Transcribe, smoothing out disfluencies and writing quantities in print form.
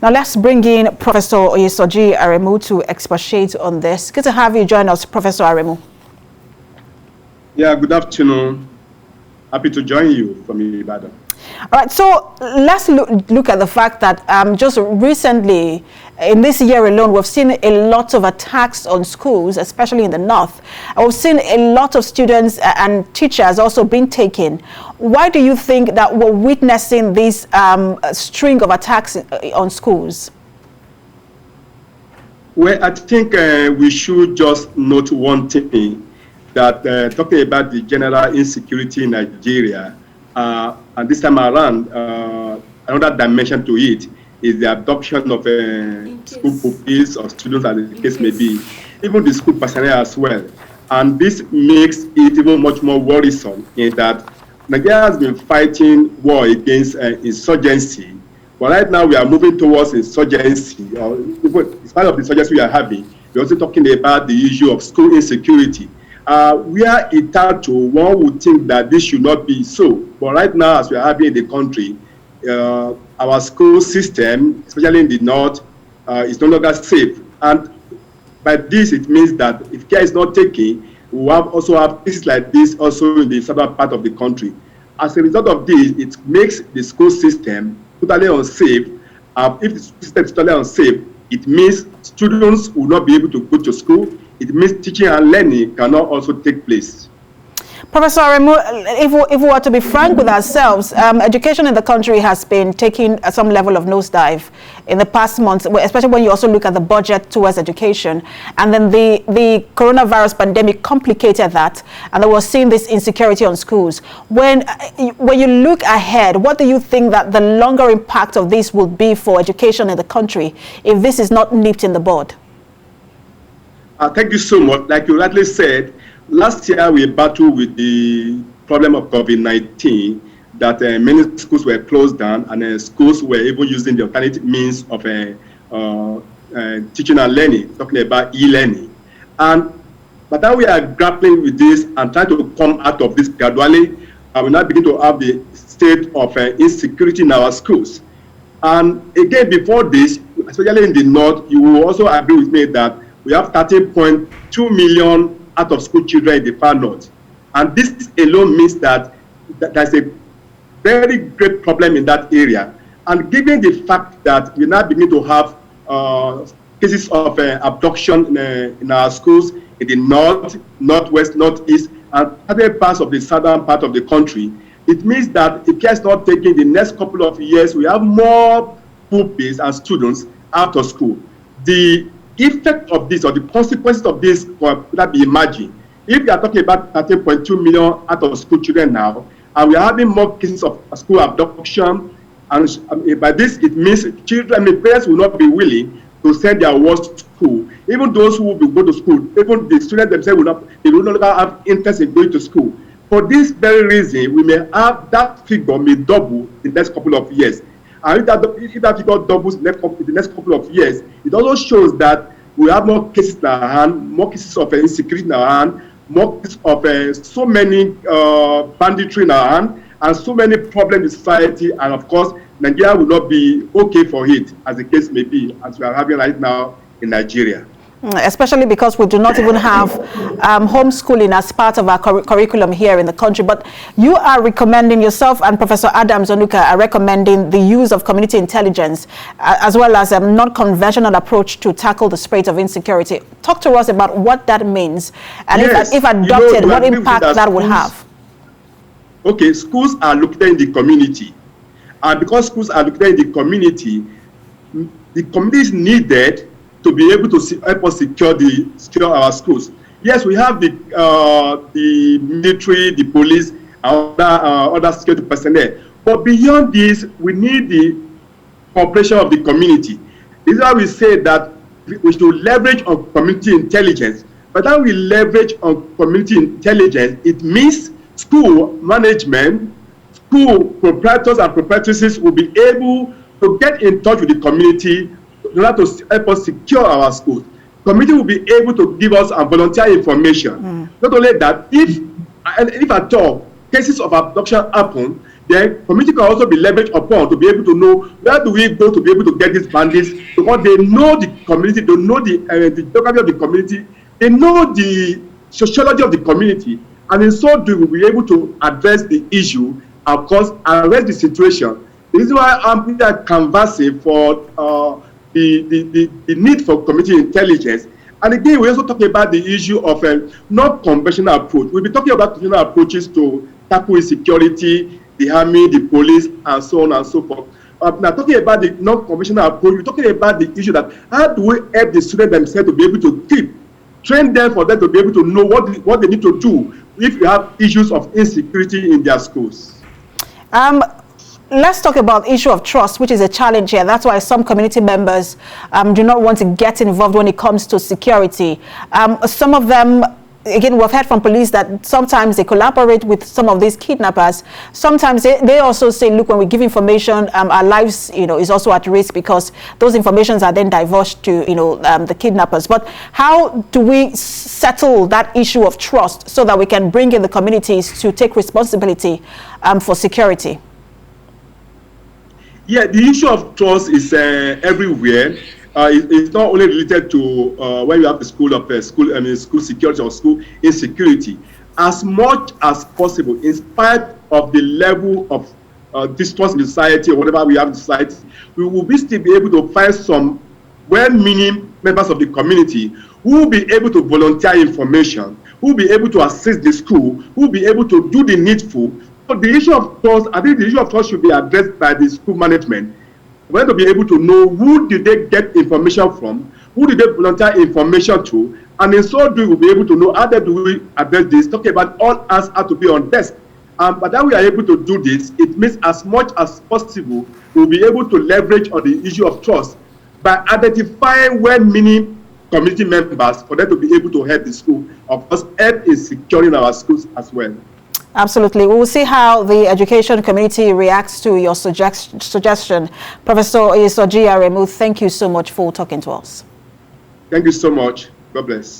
Now let's bring in Professor Oyesoji Aremu to expatiate on this. Good to have you join us, Professor Aremu. Yeah, good afternoon. Happy to join you from Ibadan. All right, so let's look at the fact that just recently, in this year alone, we've seen a lot of attacks on schools, especially in the north. We've seen a lot of students and teachers also being taken. Why do you think that we're witnessing this string of attacks on schools? Well, I think we should just note one thing, that talking about the general insecurity in Nigeria, and this time around, another dimension to it is the adoption of school pupils or students, as the case may be, even the school personnel as well. And this makes it even much more worrisome in that Nigeria has been fighting war against insurgency, but right now we are moving towards insurgency, or even in spite of the insurgency we are having, we're also talking about the issue of school insecurity. We are entitled, one would think that this should not be so, but right now, as we are having in the country, our school system, especially in the north, is no longer safe. And by this, it means that if care is not taken, we will also have cases like this also in the southern part of the country. As a result of this, it makes the school system totally unsafe. If the system is totally unsafe, it means students will not be able to go to school. It means teaching and learning cannot also take place. Professor Aremu, if we were to be frank with ourselves, education in the country has been taking some level of nosedive in the past months, especially when you also look at the budget towards education. And then the coronavirus pandemic complicated that, and then we're seeing this insecurity on schools. When you look ahead, what do you think that the longer impact of this will be for education in the country if this is not nipped in the bud? Thank you so much. Like you rightly said, last year we battled with the problem of COVID-19, that many schools were closed down, and schools were even using the alternative means of teaching and learning, talking about e-learning. But now we are grappling with this and trying to come out of this gradually, and we now begin to have the state of insecurity in our schools. And again, before this, especially in the north, you will also agree with me that we have 13.2 million out-of-school children in the far north. And this alone means that there's a very great problem in that area. And given the fact that we now begin to have cases of abduction in our schools in the north, northwest, northeast, and other parts of the southern part of the country, it means that if care is not taken, the next couple of years, we have more pupils and students out of school. The effect of this, or the consequences of this, could be imagined. If we are talking about 13.2 million out of school children now, and we are having more cases of school abduction, and by this it means parents will not be willing to send their wards to school. Even those who will go to school, even the students themselves will no longer have interest in going to school. For this very reason, we may have that figure may double in the next couple of years. And if that figure doubles in the next couple of years, it also shows that we have more cases in our hand, more cases of insecurity in our hand, more cases of so many banditry in our hand, and so many problems in society. And of course, Nigeria will not be okay for it, as the case may be, as we are having right now in Nigeria. Especially because we do not even have homeschooling as part of our curriculum here in the country. But you are recommending, yourself and Professor Adams Onuka are recommending the use of community intelligence as well as a non-conventional approach to tackle the spread of insecurity. Talk to us about what that means, and yes, if adopted, what impact that would have. Okay, schools are located in the community. And because schools are located in the community is needed to be able to help us secure our schools. Yes, we have the military, the police, and other security personnel. But beyond this, we need the cooperation of the community. This is why we say that we should leverage on community intelligence. But when we leverage on community intelligence, it means school management, school proprietors and proprietresses will be able to get in touch with the community in order to help us secure our schools. Community will be able to give us volunteer information. Not only that, if at all cases of abduction happen, then community can also be leveraged upon to be able to know where do we go to be able to get these bandits, because they know the community, they know the geography of the community, they know the sociology of the community, and in so doing we'll be able to address the issue and of course arrest the situation. This is why I'm canvassing for the need for community intelligence. And again, we also talk about the issue of a non-conventional approach. We'll be talking about conventional approaches to tackle insecurity, the army, the police, and so on and so forth. Now, talking about the non-conventional approach, we're talking about the issue that how do we help the students themselves to be able to train them for them to be able to know what they need to do if we have issues of insecurity in their schools. Let's talk about issue of trust, which is a challenge here. That's why some community members do not want to get involved when it comes to security. Some of them, again, we've heard from police that sometimes they collaborate with some of these kidnappers. Sometimes they also say, look, when we give information, our lives, is also at risk because those informations are then divulged to, the kidnappers. But how do we settle that issue of trust so that we can bring in the communities to take responsibility for security? Yeah, the issue of trust is everywhere. It's not only related to when you have the school security or school insecurity. As much as possible, in spite of the level of distrust in society or whatever we have in society, we will still be able to find some well-meaning members of the community who will be able to volunteer information, who will be able to assist the school, who will be able to do the needful. So the issue of trust, I think the issue of trust should be addressed by the school management. We have to be able to know who did they get information from, who did they volunteer information to, and in so doing we'll be able to know how do we address this, talking about all hands have to be on desk. But that we are able to do this, it means as much as possible we'll be able to leverage on the issue of trust by identifying well-meaning community members for them to be able to help the school, of course help in securing our schools as well. Absolutely. We will see how the education community reacts to your suggestion. Professor Oyesoji Aremu, thank you so much for talking to us. Thank you so much. God bless.